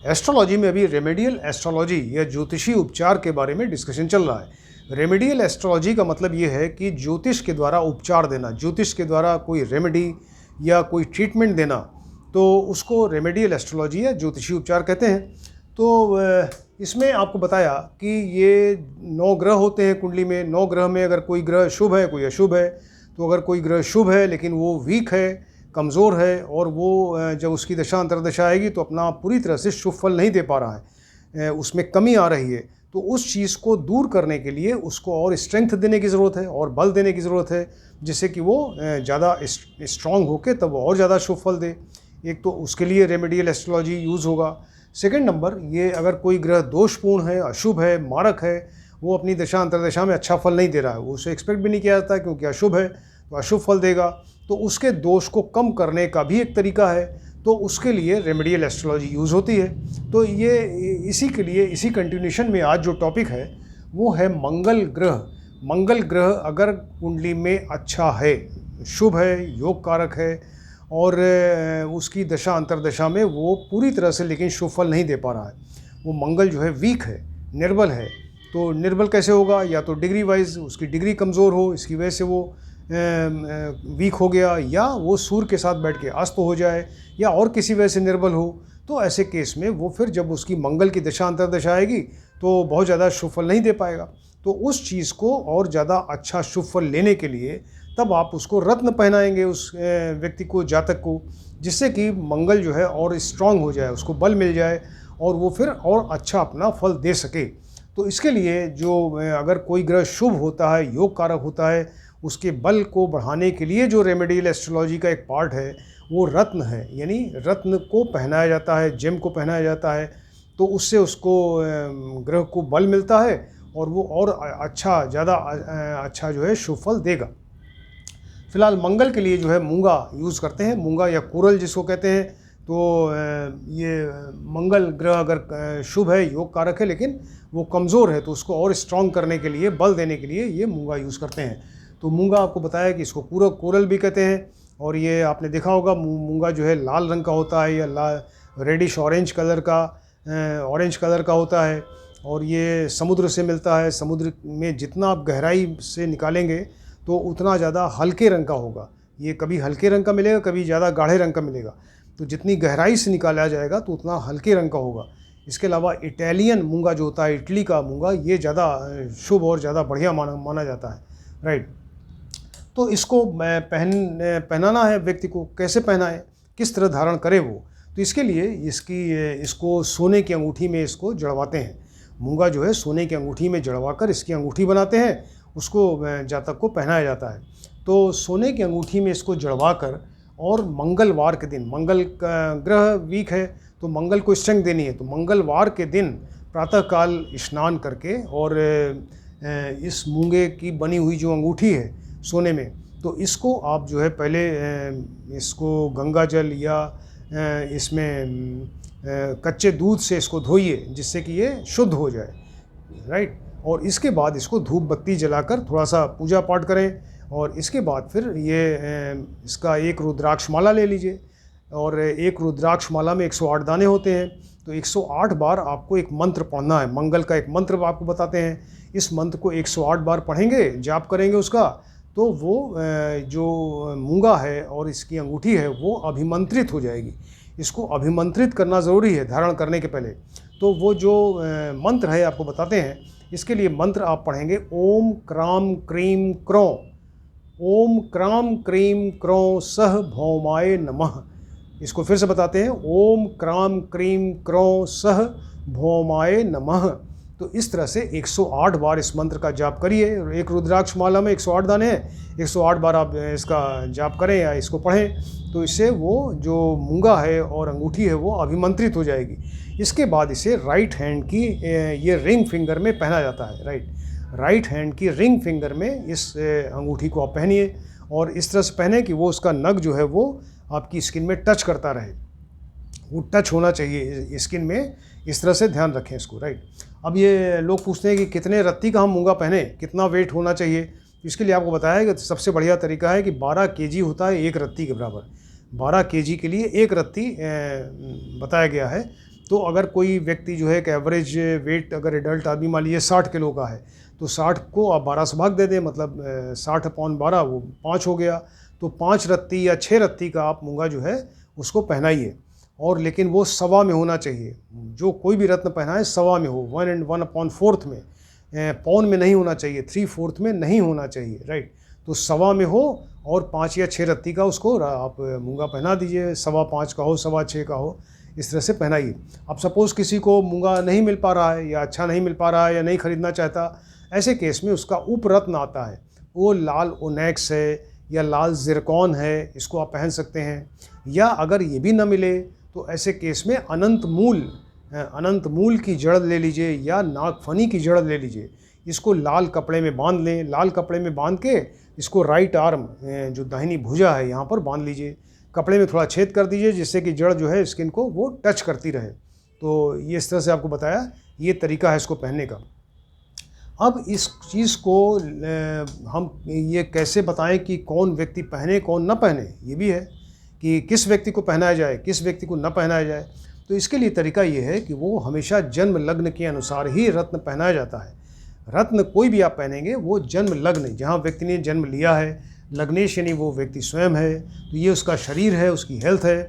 Astrology में अभी remedial astrology या ज्योतिषी उपचार के बारे में डिस्कशन चल रहा है। रेमेडियल एस्ट्रोलॉजी का मतलब ये है कि ज्योतिष के द्वारा उपचार देना, ज्योतिष के द्वारा कोई रेमेडी या कोई ट्रीटमेंट देना, तो उसको रेमेडियल एस्ट्रोलॉजी या ज्योतिषी उपचार कहते हैं। तो इसमें आपको बताया कि ये 9 ग्रह होते हैं कुंडली में। 9 ग्रह में अगर कोई ग्रह शुभ है, कोई अशुभ है, तो अगर कोई ग्रह शुभ है लेकिन वो वीक है, कमज़ोर है, और वो जब उसकी दशा अंतर्दशा आएगी तो अपना पूरी तरह से शुभ फल नहीं दे पा रहा है, उसमें कमी आ रही है, तो उस चीज़ को दूर करने के लिए उसको और स्ट्रेंथ देने की ज़रूरत है और बल देने की ज़रूरत है, जिससे कि वो ज़्यादा स्ट्रॉन्ग होकर तब और ज़्यादा शुभ फल दे। एक तो उसके लिए रेमेडियल एस्ट्रोलॉजी यूज़ होगा। सेकंड नंबर, ये अगर कोई ग्रह दोषपूर्ण है, अशुभ है, मारक है, वो अपनी दशा अंतर्दशा में अच्छा फल नहीं दे रहा है, उसे एक्सपेक्ट भी नहीं किया जाता क्योंकि अशुभ है तो अशुभ फल देगा, तो उसके दोष को कम करने का भी एक तरीका है, तो उसके लिए रेमेडियल एस्ट्रोलॉजी यूज़ होती है। तो ये इसी के लिए, इसी कंटिन्यूशन में आज जो टॉपिक है वो है मंगल ग्रह। मंगल ग्रह अगर कुंडली में अच्छा है, शुभ है, योग कारक है, और उसकी दशा अंतर्दशा में वो पूरी तरह से लेकिन शुभ फल नहीं दे पा रहा है, वो मंगल जो है वीक है, निर्बल है। तो निर्बल कैसे होगा? या तो डिग्री वाइज उसकी डिग्री कमज़ोर हो, इसकी वजह से वो वीक हो गया, या वो सूर्य के साथ बैठ के अस्त हो जाए, या और किसी वजह से निर्बल हो। तो ऐसे केस में वो फिर जब उसकी मंगल की दशा अंतर्दशा आएगी तो बहुत ज़्यादा शुभ फल नहीं दे पाएगा। तो उस चीज़ को और ज़्यादा अच्छा शुभ फल लेने के लिए तब आप उसको रत्न पहनाएंगे उस व्यक्ति को, जातक को, जिससे कि मंगल जो है और स्ट्रांग हो जाए, उसको बल मिल जाए और वो फिर और अच्छा अपना फल दे सके। तो इसके लिए जो अगर कोई ग्रह शुभ होता है, योग कारक होता है, उसके बल को बढ़ाने के लिए जो रेमेडियल एस्ट्रोलॉजी का एक पार्ट है वो रत्न है। यानी रत्न को पहनाया जाता है, जेम को पहनाया जाता है, तो उससे उसको ग्रह को बल मिलता है और वो और अच्छा, ज़्यादा अच्छा जो है शुभ फल देगा। फिलहाल मंगल के लिए जो है मूंगा यूज़ करते हैं, मूंगा या कोरल जिसको कहते हैं। तो ये मंगल ग्रह अगर शुभ है, योग कारक है, लेकिन वो कमज़ोर है, तो उसको और स्ट्रॉन्ग करने के लिए, बल देने के लिए ये मूंगा यूज़ करते हैं। तो मूंगा आपको बताया कि इसको पूरा कोरल भी कहते हैं, और ये आपने देखा होगा मूंगा जो है लाल रंग का होता है या रेडिश ऑरेंज कलर का होता है, और ये समुद्र से मिलता है। समुद्र में जितना आप गहराई से निकालेंगे तो उतना ज़्यादा हल्के रंग का होगा। ये कभी हल्के रंग का मिलेगा, कभी ज़्यादा गाढ़े रंग का मिलेगा। तो जितनी गहराई से निकाला जाएगा तो उतना हल्के रंग का होगा। इसके अलावा इटालियन मूंगा जो होता है, इटली का मूंगा, ये ज़्यादा शुभ और ज़्यादा बढ़िया माना जाता है, राइट। तो इसको पहनाना है व्यक्ति को, कैसे पहनाए, किस तरह धारण करे वो, तो इसके लिए इसको सोने की अंगूठी में इसको जड़वाते हैं। मूंगा जो है सोने की अंगूठी में जड़वाकर इसकी अंगूठी बनाते हैं, उसको जातक को पहनाया जाता है। तो सोने की अंगूठी में इसको जड़वाकर, और मंगलवार के दिन, मंगल का ग्रह वीक है तो मंगल को स्ट्रेंथ देनी है, तो मंगलवार के दिन प्रातःकाल स्नान करके, और इस मूंगे की बनी हुई जो अंगूठी है सोने में, तो इसको आप जो है पहले इसको गंगा जल या इसमें कच्चे दूध से इसको धोइए, जिससे कि ये शुद्ध हो जाए, राइट। और इसके बाद इसको धूप बत्ती जलाकर थोड़ा सा पूजा पाठ करें, और इसके बाद फिर ये इसका एक रुद्राक्ष माला ले लीजिए, और एक रुद्राक्ष माला में 108 दाने होते हैं, तो 108 बार आपको एक मंत्र पढ़ना है। मंगल का एक मंत्र आपको बताते हैं, इस मंत्र को 108 बार पढ़ेंगे, जाप करेंगे उसका, तो वो जो मूंगा है और इसकी अंगूठी है वो अभिमंत्रित हो जाएगी। इसको अभिमंत्रित करना ज़रूरी है धारण करने के पहले। तो वो जो मंत्र है आपको बताते हैं, इसके लिए मंत्र आप पढ़ेंगे, ओम क्राम क्रीम क्रों, ओम क्राम क्रीम क्रों सह भौमाय नमः। इसको फिर से बताते हैं, ओम क्राम क्रीम क्रों सह भौमाय नमः। तो इस तरह से 108 बार इस मंत्र का जाप करिए। एक रुद्राक्ष माला में 108 दाने हैं, 108 बार आप इसका जाप करें या इसको पढ़ें, तो इससे वो जो मूंगा है और अंगूठी है वो अभिमंत्रित हो जाएगी। इसके बाद इसे राइट हैंड की ये रिंग फिंगर में पहना जाता है, राइट हैंड की रिंग फिंगर में इस अंगूठी को आप पहनिए, और इस तरह से पहने कि वो उसका नग जो है वो आपकी स्किन में टच करता रहे, वो टच होना चाहिए स्किन में, इस तरह से ध्यान रखें इसको, राइट। अब ये लोग पूछते हैं कि कितने रत्ती का हम मूंगा पहने, कितना वेट होना चाहिए। इसके लिए आपको बताया कि सबसे बढ़िया तरीका है कि 12 केजी होता है एक रत्ती के बराबर। 12 केजी के लिए एक रत्ती बताया गया है। तो अगर कोई व्यक्ति जो है एक एवरेज वेट, अगर एडल्ट आदमी मान लीजिए 60 किलो का है, तो 60 को आप 12 से भाग दे दें, मतलब 60/12 वो 5 हो गया। तो 5 रत्ती या 6 रत्ती का आप मूंगा जो है उसको पहनाइए, और लेकिन वो सवा में होना चाहिए। जो कोई भी रत्न पहनाए सवा में हो, 1 and 1/4 में, पौन में नहीं होना चाहिए, 3/4 में नहीं होना चाहिए, राइट। तो सवा में हो और 5 या 6 रत्ती का उसको आप मूंगा पहना दीजिए, 5.25 का हो, 6.25 का हो, इस तरह से पहनाइए। अब सपोज़ किसी को मूंगा नहीं मिल पा रहा है, या अच्छा नहीं मिल पा रहा है, या नहीं खरीदना चाहता, ऐसे केस में उसका उपरत्न आता है, वो लाल ओनेक्स है या लाल ज़िरकॉन है, इसको आप पहन सकते हैं। या अगर ये भी ना मिले तो ऐसे केस में अनंत मूल की जड़ ले लीजिए, या नागफनी की जड़ ले लीजिए। इसको लाल कपड़े में बांध लें, लाल कपड़े में बांध के इसको राइट आर्म, जो दाहिनी भुजा है, यहाँ पर बांध लीजिए। कपड़े में थोड़ा छेद कर दीजिए जिससे कि जड़ जो है स्किन को वो टच करती रहे। तो ये इस तरह से आपको बताया, ये तरीका है इसको पहनने का। अब इस चीज़ को हम ये कैसे बताएं कि कौन व्यक्ति पहने कौन न पहने, ये भी है कि किस व्यक्ति को पहनाया जाए, किस व्यक्ति को न पहनाया जाए। तो इसके लिए तरीका ये है कि वो हमेशा जन्म लग्न के अनुसार ही रत्न पहनाया जाता है। रत्न कोई भी आप पहनेंगे वो जन्म लग्न, जहाँ व्यक्ति ने जन्म लिया है, लग्नेश यानी वो व्यक्ति स्वयं है, तो ये उसका शरीर है, उसकी हेल्थ है।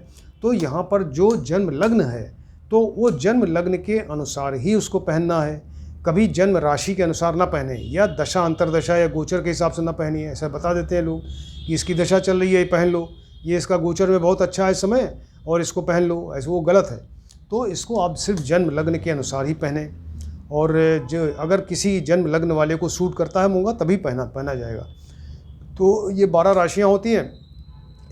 तो यहाँ पर जो जन्म लग्न है तो वो जन्म लग्न के अनुसार ही उसको पहनना है। कभी जन्म राशि के अनुसार ना पहने, या दशा अंतरदशा या गोचर के हिसाब से ना पहनिए। ऐसा बता देते हैं लोग कि इसकी दशा चल रही है, ये पहन लो, ये इसका गोचर में बहुत अच्छा है समय और इसको पहन लो, ऐसे वो गलत है। तो इसको आप सिर्फ जन्म लग्न के अनुसार ही पहने, और जो अगर किसी जन्म लग्न वाले को सूट करता है मूंगा तभी पहना जाएगा। तो ये 12 राशियाँ होती हैं,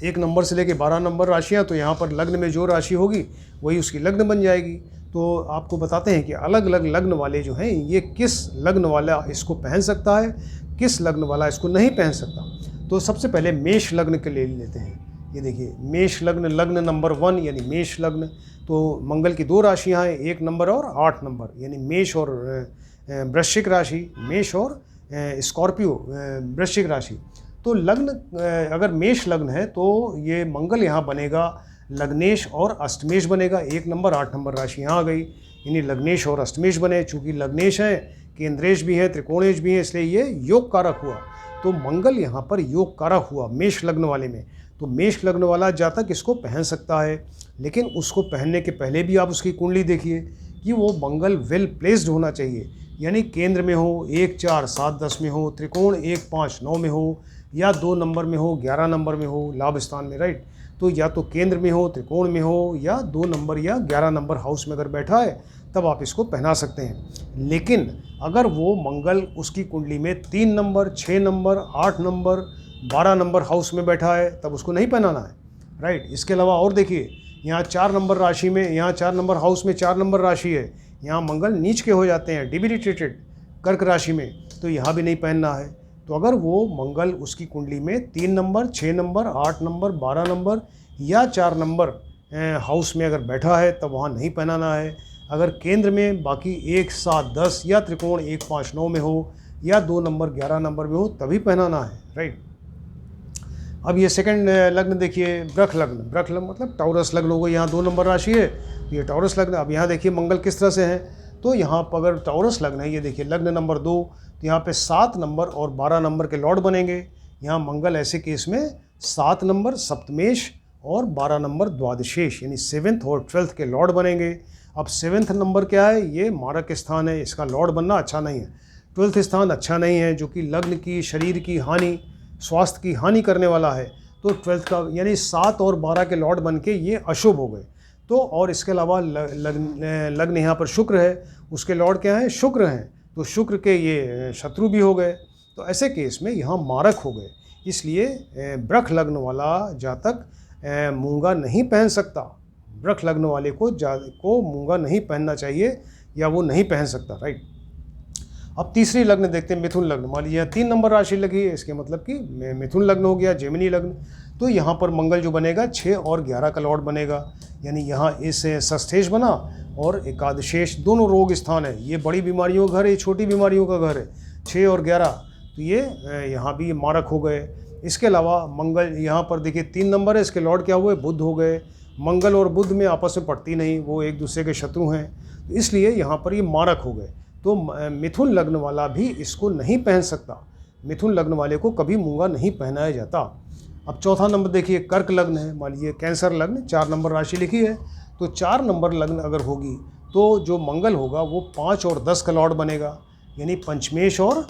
1 नंबर से लेके 12 नंबर राशियाँ। तो यहाँ पर लग्न में जो राशि होगी वही उसकी लग्न बन जाएगी। तो आपको बताते हैं कि अलग अलग लग्न वाले जो हैं, ये किस लग्न वाला इसको पहन सकता है, किस लग्न वाला इसको नहीं पहन सकता। तो सबसे पहले मेष लग्न के ले लेते हैं। ये देखिए मेष लग्न, लग्न नंबर 1 यानी मेष लग्न। तो मंगल की 2 राशियाँ हैं, 1 नंबर और 8 नंबर, यानी मेष और वृश्चिक राशि, मेष और स्कॉर्पियो वृश्चिक राशि। तो लग्न अगर मेष लग्न है तो ये मंगल यहाँ बनेगा लग्नेश और अष्टमेश बनेगा। 1 नंबर 8 नंबर राशि यहाँ आ गई, यानी लग्नेश और अष्टमेश बने। चूँकि लग्नेश है, केंद्रेश भी है, त्रिकोणेश भी है, इसलिए ये योग कारक हुआ। तो मंगल यहाँ पर योग कारक हुआ मेष लग्न वाले में। तो मेष लग्न वाला जातक इसको पहन सकता है, लेकिन उसको पहनने के पहले भी आप उसकी कुंडली देखिए कि वो मंगल वेल प्लेस्ड होना चाहिए, यानी केंद्र में हो, 1 4 7 10 में हो, त्रिकोण 1 5 9 में हो, या 2 नंबर में हो, 11 नंबर में हो, लाभ स्थान में, राइट। तो या तो केंद्र में हो, त्रिकोण में हो, या 2 नंबर या 11 नंबर हाउस में अगर बैठा है तब आप इसको पहना सकते हैं। लेकिन अगर वो मंगल उसकी कुंडली में 3 number, 6 number, 8 number, 12 number house में बैठा है तब उसको नहीं पहनाना है, राइट। इसके अलावा और देखिए, यहाँ 4 नंबर राशि में, यहाँ 4 नंबर हाउस में 4 नंबर राशि है, यहाँ मंगल नीच के हो जाते हैं, डिबिलिटेटेड कर्क राशि में, तो यहाँ भी नहीं पहनना है। तो अगर वो मंगल उसकी कुंडली में 3 नंबर, 6 नंबर, 8 नंबर, 12 नंबर या 4 नंबर हाउस में अगर बैठा है तब वहाँ नहीं पहनाना है। अगर केंद्र में बाकी 1 7 10 या त्रिकोण 1 5 9 में हो, या 2 नंबर 11 नंबर में हो तभी पहनाना है, राइट। अब ये सेकंड लग्न देखिए, वृष लग्न। वृष लग्न मतलब टॉरस लग्न हो गई, यहाँ 2 नंबर राशि है, ये टॉरस लग्न। अब यहाँ देखिए मंगल किस तरह से है। तो यहाँ पर अगर टॉरस लग्न है, ये देखिए लग्न नंबर 2, तो यहाँ पे 7 नंबर और 12 नंबर के लॉर्ड बनेंगे। यहाँ मंगल ऐसे केस में 7 नंबर सप्तमेश और 12 नंबर द्वादशेश, यानी 7th और 12th के लॉर्ड बनेंगे। अब 7th नंबर क्या है, ये मारक स्थान है, इसका लॉर्ड बनना अच्छा नहीं है। 12th स्थान अच्छा नहीं है, जो कि लग्न की, शरीर की हानि, स्वास्थ्य की हानि करने वाला है। तो 12th का यानी 7 और 12 के लॉर्ड बन के ये अशुभ हो गए। तो और इसके अलावा लग्न यहाँ पर शुक्र है, उसके लॉर्ड क्या हैं, शुक्र हैं, तो शुक्र के ये शत्रु भी हो गए। तो ऐसे केस में यहाँ मारक हो गए, इसलिए वृष लग्न वाला जातक मूंगा नहीं पहन सकता। वृष लग्न वाले को मूंगा नहीं पहनना चाहिए, या वो नहीं पहन सकता, राइट। अब तीसरी लग्न देखते हैं, मिथुन लग्न। मान लीजिए 3 नंबर राशि लगी है, इसके मतलब कि मिथुन लग्न हो गया, जेमिनी लग्न। तो यहाँ पर मंगल जो बनेगा 6 और 11 का लॉर्ड बनेगा, यानी यहाँ इस षष्ठेश बना और एकादशेश, दोनों रोग स्थान है। ये बड़ी बीमारियों का घर है, ये छोटी बीमारियों का घर है, 6 और 11। तो ये यहाँ भी मारक हो गए। इसके अलावा मंगल यहाँ पर देखिए 3 नंबर है, इसके लॉर्ड क्या हुए, बुध हो गए, मंगल और बुध में आपस में पड़ती नहीं, वो एक दूसरे के शत्रु हैं, तो इसलिए यहाँ पर ये मारक हो गए। तो मिथुन लग्न वाला भी इसको नहीं पहन सकता, मिथुन लग्न वाले को कभी मूंगा नहीं पहनाया जाता। अब चौथा नंबर देखिए, कर्क लग्न है, मान लीजिए कैंसर लग्न, 4 नंबर राशि लिखी है, तो 4 नंबर लग्न अगर होगी तो जो मंगल होगा वो 5 और 10 का लॉर्ड बनेगा, यानी पंचमेश और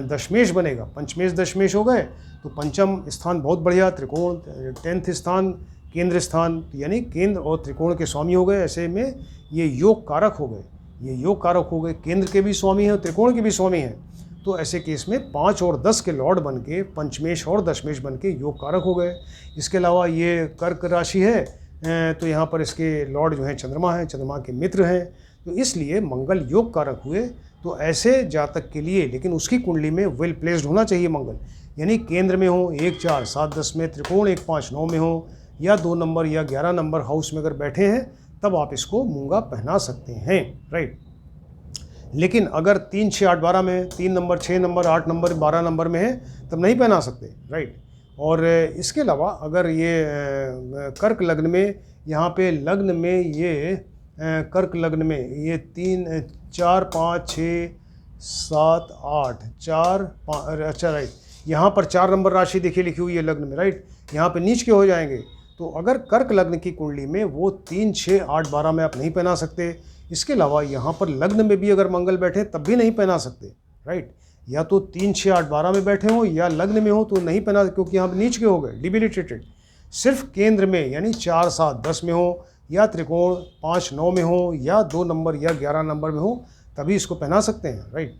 दशमेश बनेगा। पंचमेश दशमेश हो गए तो पंचम स्थान बहुत बढ़िया, त्रिकोण, 10th स्थान केंद्र स्थान, यानी केंद्र और त्रिकोण के स्वामी हो गए। ऐसे में ये योग कारक हो गए, ये योग कारक हो गए, केंद्र के भी स्वामी हैं, त्रिकोण के भी स्वामी हैं। तो ऐसे केस में 5 और 10 के लॉर्ड बन के पंचमेश और दशमेश बन के योग कारक हो गए। इसके अलावा ये कर्क राशि है, तो यहाँ पर इसके लॉर्ड जो हैं चंद्रमा हैं, चंद्रमा के मित्र हैं, तो इसलिए मंगल योग कारक हुए। तो ऐसे जातक के लिए, लेकिन उसकी कुंडली में वेल प्लेस्ड होना चाहिए मंगल, यानी केंद्र में हो, 1 4 7 10 में, त्रिकोण 1 5 9 में हो, या 2 नंबर या 11 नंबर हाउस में अगर बैठे हैं तब आप इसको मूंगा पहना सकते हैं, राइट। लेकिन अगर 3 6 8 12 में है, 3 नंबर 6 नंबर 8 नंबर 12 नंबर में है तब नहीं पहना सकते, राइट। और इसके अलावा अगर ये कर्क लग्न में, यहाँ पे लग्न में ये कर्क लग्न में ये 3 4 5 6 7 8 4 5, अच्छा राइट, यहाँ पर 4 नंबर राशि देखिए लिखी हुई है लग्न में, राइट। यहाँ पे नीच के हो जाएंगे, तो अगर कर्क लग्न की कुंडली में वो 3 6 8 12 में आप नहीं पहना सकते। इसके अलावा यहाँ पर लग्न में भी अगर मंगल बैठे तब भी नहीं पहना सकते, राइट। या तो 3 6 8 12 में बैठे हो या लग्न में हो तो नहीं पहना, क्योंकि यहाँ पर नीच के हो गए, डिबिलिटेटेड। सिर्फ केंद्र में यानी 4 7 10 में हो, या त्रिकोण 5 9 में हो, या 2 नंबर या 11 नंबर में हो, तभी इसको पहना सकते हैं, राइट।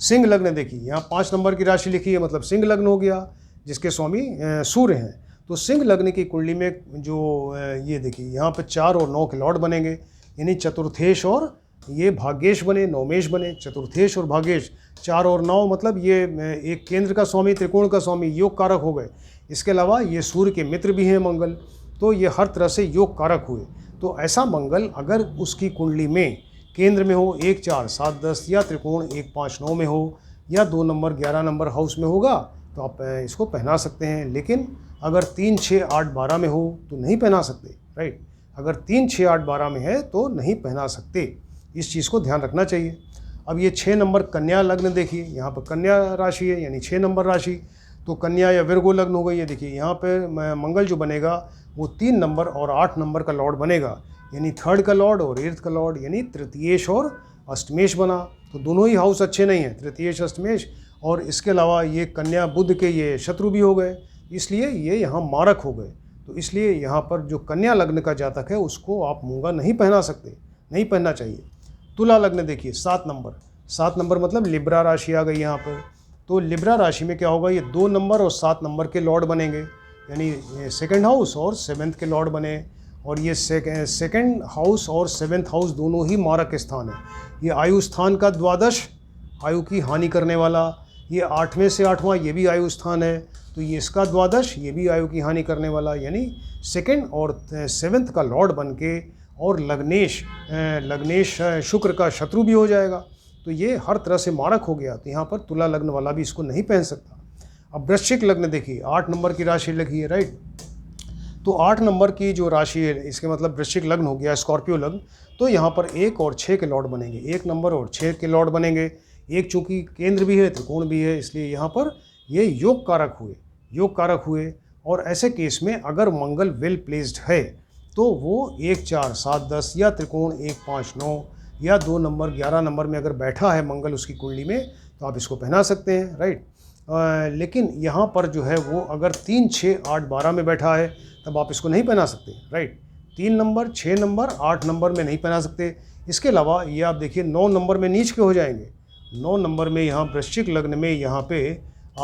सिंह लग्न देखिए, यहाँ 5 नंबर की राशि लिखी है, मतलब सिंह लग्न हो गया, जिसके स्वामी सूर्य हैं। तो सिंह लग्न की कुंडली में जो ये देखिए यहाँ पे 4 और 9 के लॉर्ड बनेंगे, यानी चतुर्थेश और ये भाग्येश बने, नवमेश बने, चतुर्थेश और भाग्येश, 4 और 9 मतलब ये एक केंद्र का स्वामी, त्रिकोण का स्वामी, योग कारक हो गए। इसके अलावा ये सूर्य के मित्र भी हैं मंगल, तो ये हर तरह से योग कारक हुए। तो ऐसा मंगल अगर उसकी कुंडली में केंद्र में हो, 1 4 7 10, या त्रिकोण 1 5 9 में हो, या 2 नंबर 11 नंबर हाउस में होगा तो आप इसको पहना सकते हैं। लेकिन अगर 3 6 8 12 में हो तो नहीं पहना सकते, राइट। अगर 3 6 8 12 में है तो नहीं पहना सकते, इस चीज़ को ध्यान रखना चाहिए। अब ये 6 नंबर कन्या लग्न देखिए, यहाँ पर कन्या राशि है, यानी 6 नंबर राशि, तो कन्या या विर्गो लग्न हो गई। ये देखिए यहाँ पे मंगल जो बनेगा वो 3 नंबर और 8 नंबर का लॉर्ड बनेगा, यानी 3rd का लॉर्ड और 8th का लॉर्ड, यानी तृतीयेश और अष्टमेश बना। तो दोनों ही हाउस अच्छे नहीं हैं, तृतीयेश अष्टमेश। और इसके अलावा ये कन्या बुध के ये शत्रु भी हो गए, इसलिए ये यहाँ मारक हो गए। तो इसलिए यहाँ पर जो कन्या लग्न का जातक है उसको आप मूंगा नहीं पहना सकते, नहीं पहनना चाहिए। तुला लग्न देखिए, 7 नंबर, 7 नंबर मतलब लिब्रा राशि आ गई यहाँ पर। तो लिब्रा राशि में क्या होगा, ये 2 नंबर और 7 नंबर के लॉर्ड बनेंगे, यानी 2nd हाउस और 7th के लॉर्ड बने। और ये 2nd हाउस और 7th हाउस दोनों ही मारक स्थान है। ये आयु स्थान का द्वादश, आयु की हानि करने वाला, ये 8वें से 8वां ये भी आयु स्थान है, तो ये इसका द्वादश, ये भी आयु की हानि करने वाला, यानी 2nd और 7th का लॉर्ड बन के, और लग्नेश शुक्र का शत्रु भी हो जाएगा। तो ये हर तरह से मारक हो गया। तो यहाँ पर तुला लग्न वाला भी इसको नहीं पहन सकता। अब वृश्चिक लग्न देखिए, 8 नंबर की राशि लगी है, राइट। तो 8 नंबर की जो राशि है, इसके मतलब वृश्चिक लग्न हो गया, स्कॉर्पियो लग्न। तो यहाँ पर 1 और 6 के लॉर्ड बनेंगे, 1 नंबर और 6 के लॉर्ड बनेंगे। एक चूँकि केंद्र भी है, त्रिकोण भी है, इसलिए यहाँ पर ये योग कारक हुए, योग कारक हुए। और ऐसे केस में अगर मंगल वेल प्लेस्ड है तो वो 1 4 7 10, या त्रिकोण 1 5 9, या 2 नंबर 11 नंबर में अगर बैठा है मंगल उसकी कुंडली में तो आप इसको पहना सकते हैं, राइट। लेकिन यहाँ पर जो है वो अगर 3 6 8 12 में बैठा है तब आप इसको नहीं पहना सकते, राइट। 3 नंबर 6 नंबर 8 नंबर में नहीं पहना सकते। इसके अलावा ये आप देखिए 9 नंबर में नीच के हो जाएंगे। 9 नंबर में यहाँ वृश्चिक लग्न में यहाँ पे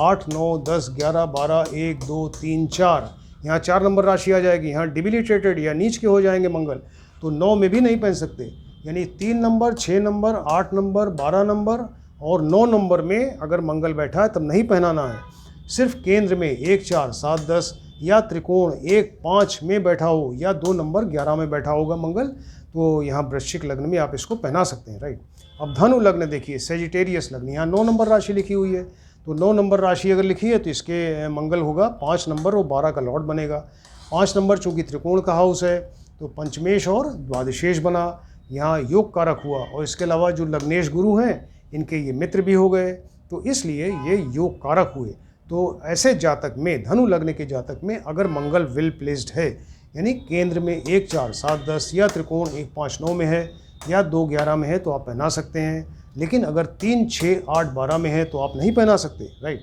8 9 10 11 12 1 2 3 4, यहाँ 4 नंबर राशि आ जाएगी, यहाँ डिबिलिटेटेड या नीच के हो जाएंगे मंगल, तो 9 में भी नहीं पहन सकते। यानी 3 नंबर 6 नंबर 8 नंबर 12 नंबर और 9 नंबर में अगर मंगल बैठा है तब नहीं पहनाना है। सिर्फ केंद्र में 1 4 7 10, या त्रिकोण 1 5 में बैठा हो, या 2 नंबर 11 में बैठा होगा मंगल, तो यहाँ वृश्चिक लग्न में आप इसको पहना सकते हैं, राइट। अब धनु लग्न देखिए, सेजिटेरियस लग्न, यहाँ 9 नंबर राशि लिखी हुई है। तो 9 नंबर राशि अगर लिखी है तो इसके मंगल होगा 5 नंबर और 12 का लॉर्ड बनेगा। 5 नंबर चूँकि त्रिकोण का हाउस है तो पंचमेश और द्वादशेश बना, यहाँ योग कारक हुआ, और इसके अलावा जो लग्नेश गुरु हैं इनके ये मित्र भी हो गए, तो इसलिए ये योग कारक हुए। तो ऐसे जातक में, धनु लग्न के जातक में अगर मंगल वेल प्लेस्ड है, यानी केंद्र में 1, 4, 7, 10 या त्रिकोण 1, 5, 9 में है या 2, 11 में है तो आप पहना सकते हैं। लेकिन अगर 3, 6, 8, 12 में है तो आप नहीं पहना सकते, राइट।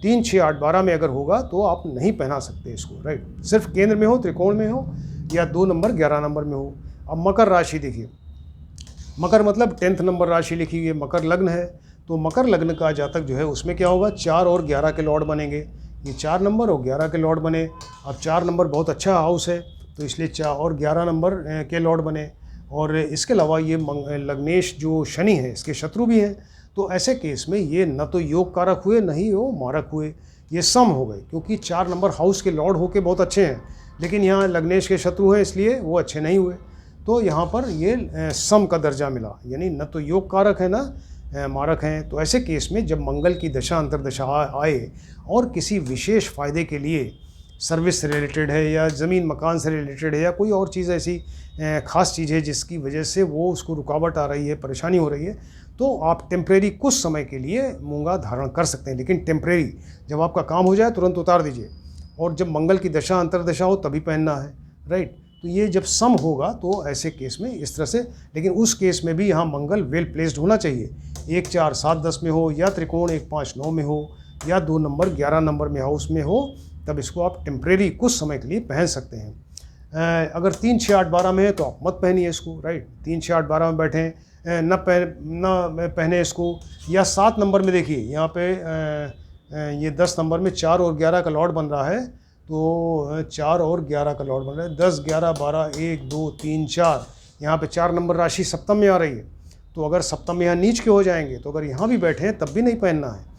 3, 6, 8, 12 में अगर होगा तो आप नहीं पहना सकते इसको, राइट। सिर्फ केंद्र में हो, त्रिकोण में हो या 2 नंबर 11 नंबर में हो। अब मकर राशि देखिए, मकर मतलब 10th नंबर राशि लिखी है, मकर लग्न है। तो मकर लग्न का जातक जो है उसमें क्या होगा, 4 और 11 के लॉर्ड बनेंगे। ये 4 नंबर और 11 के लॉर्ड बने। अब 4 नंबर बहुत अच्छा हाउस है तो इसलिए 4 और 11 नंबर के लॉर्ड बने। और इसके अलावा ये लग्नेश जो शनि है इसके शत्रु भी हैं। तो ऐसे केस में ये न तो योग कारक हुए, न ही वो मारक हुए, ये सम हो गए, क्योंकि 4 नंबर हाउस के लॉर्ड होके बहुत अच्छे हैं, लेकिन यहाँ लग्नेश के शत्रु हैं इसलिए वो अच्छे नहीं हुए। तो यहाँ पर ये सम का दर्जा मिला, यानी न तो योग कारक है न मारक हैं। तो ऐसे केस में जब मंगल की दशा अंतर्दशा आए और किसी विशेष फ़ायदे के लिए, सर्विस से रिलेटेड है या ज़मीन मकान से रिलेटेड है या कोई और चीज़ ऐसी ख़ास चीज़ है जिसकी वजह से वो उसको रुकावट आ रही है, परेशानी हो रही है, तो आप टेम्परेरी कुछ समय के लिए मूंगा धारण कर सकते हैं। लेकिन टेम्परेरी, जब आपका काम हो जाए तुरंत उतार दीजिए, और जब मंगल की दशा अंतर्दशा हो तभी पहनना है, राइट। तो ये जब सम होगा तो ऐसे केस में इस तरह से, लेकिन उस केस में भी यहाँ मंगल वेल प्लेस्ड होना चाहिए। 1, 4, 7, 10 में हो या त्रिकोण 1, 5, 9 में हो या 2 नंबर 11 नंबर में हाउस में हो, तब इसको आप टेम्परेरी कुछ समय के लिए पहन सकते हैं। अगर 3, 6, 8, 12 में है तो आप मत पहनिए इसको, राइट। 3, 6, 8, 12 में बैठें, न पहने इसको। या 7 नंबर में देखिए यहाँ पे ये 10 नंबर में 4 और 11 का लॉर्ड बन रहा है, तो 4 और 11 का लॉर्ड बन रहा है, 10, 11, 12, 1, 2, 3, 4, यहाँ पे 4 नंबर राशि सप्तम में आ रही है। तो अगर सप्तम में यहाँ नीच के हो जाएंगे तो अगर यहाँ भी बैठे हैं तब भी नहीं पहनना है।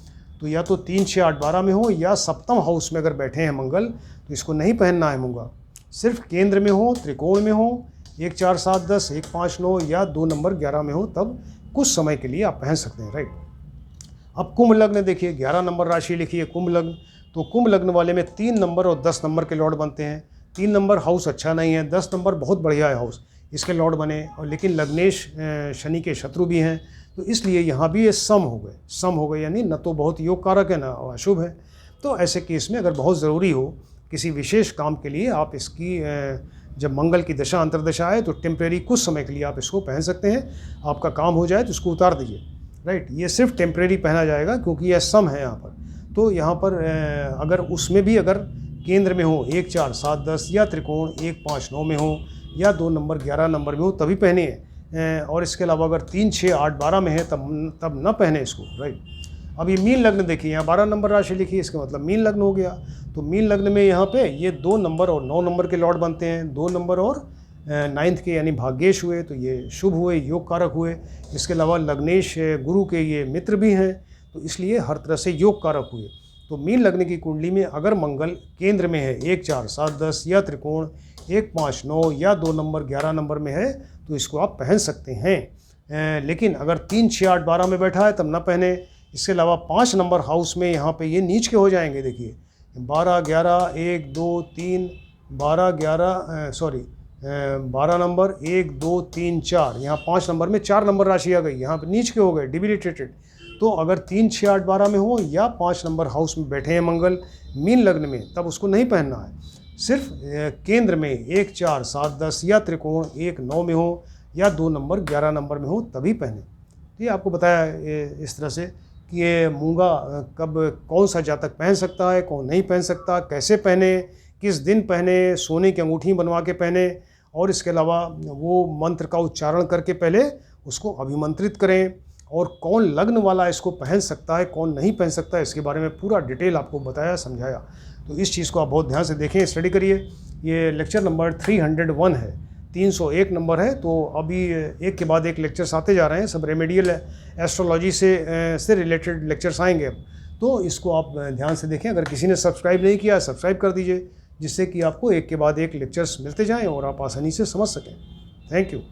तो या तो 3, 6, 8, 12 में हो या सप्तम हाउस में अगर बैठे हैं मंगल, तो इसको नहीं पहनना है मूंगा। सिर्फ केंद्र में हो, त्रिकोण में हो, 1, 4, 7, 10, 1, 5, 9 या 2 नंबर 11 में हो, तब कुछ समय के लिए आप पहन सकते हैं, राइट। अब कुंभ लग्न देखिए, 11 नंबर राशि लिखी है कुंभ लग्न। तो कुंभ लग्न वाले में 3 नंबर और 10 नंबर के लॉर्ड बनते हैं। 3 नंबर हाउस अच्छा नहीं है, 10 नंबर बहुत बढ़िया है हाउस, इसके लॉर्ड बने, और लेकिन लग्नेश शनि के शत्रु भी हैं, तो इसलिए यहाँ भी ये सम हो गए, यानी न तो बहुत योग कारक है न अशुभ है। तो ऐसे केस में अगर बहुत ज़रूरी हो किसी विशेष काम के लिए, आप इसकी जब मंगल की दशा अंतर्दशा आए तो टेम्परेरी कुछ समय के लिए आप इसको पहन सकते हैं। आपका काम हो जाए तो इसको उतार दीजिए, राइट। ये सिर्फ टेम्परेरी पहना जाएगा क्योंकि यह सम है यहाँ पर। तो यहाँ पर अगर उसमें भी अगर केंद्र में हो 1, 4, 7, 10 या त्रिकोण 1, 5, 9 में हो या 2 नंबर 11 नंबर में हो तभी पहने। और इसके अलावा अगर 3, 6, 8, 12 में है तब न पहने इसको, राइट। अब ये मीन लग्न देखिए, यहाँ 12 नंबर राशि लिखी है, इसका मतलब मीन लग्न हो गया। तो मीन लग्न में यहाँ पे ये 2 नंबर और 9 नंबर के लॉर्ड बनते हैं। 2 नंबर और 9th के यानी भाग्येश हुए, तो ये शुभ हुए, योग कारक हुए। इसके अलावा लग्नेश गुरु के ये मित्र भी हैं, तो इसलिए हर तरह से योग कारक हुए। तो मीन लग्न की कुंडली में अगर मंगल केंद्र में है 1, 4, 7, 10 या त्रिकोण 1, 5, 9 या 2 नंबर 11 नंबर में है तो इसको आप पहन सकते हैं। लेकिन अगर 3, 6, 8, 12 में बैठा है तब ना पहने। इसके अलावा 5 नंबर हाउस में यहाँ पे ये नीच के हो जाएंगे, देखिए 12, 11, 1, 2, 3, 12, 11 12 नंबर 1, 2, 3, 4, यहाँ 5 नंबर में 4 नंबर राशि आ गई, यहाँ पे नीच के हो गए, डिबिलिटेटेड। तो अगर 3, 6, 8, 12 में हो या 5 नंबर हाउस में बैठे हैं मंगल मीन लग्न में, तब उसको नहीं पहनना है। सिर्फ केंद्र में 1, 4, 7, 10 या त्रिकोण 1, 9 में हो या 2 नंबर 11 नंबर में हो तभी पहने। तो ये आपको बताया इस तरह से कि ये मूंगा कब कौन सा जातक पहन सकता है, कौन नहीं पहन सकता, कैसे पहने, किस दिन पहने, सोने की अंगूठी बनवा के पहने, और इसके अलावा वो मंत्र का उच्चारण करके पहले उसको अभिमंत्रित करें, और कौन लग्न वाला इसको पहन सकता है, कौन नहीं पहन सकता है, इसके बारे में पूरा डिटेल आपको बताया, समझाया। तो इस चीज़ को आप बहुत ध्यान से देखें, स्टडी करिए। ये लेक्चर नंबर 301 है, 301 नंबर है। तो अभी एक के बाद एक लेक्चर्स आते जा रहे हैं, सब रेमेडियल एस्ट्रोलॉजी से रिलेटेड लेक्चर्स आएंगे अब। तो इसको आप ध्यान से देखें। अगर किसी ने सब्सक्राइब नहीं किया, सब्सक्राइब कर दीजिए, जिससे कि आपको एक के बाद एक लेक्चर्स मिलते जाएं और आप आसानी से समझ सकें। Thank you.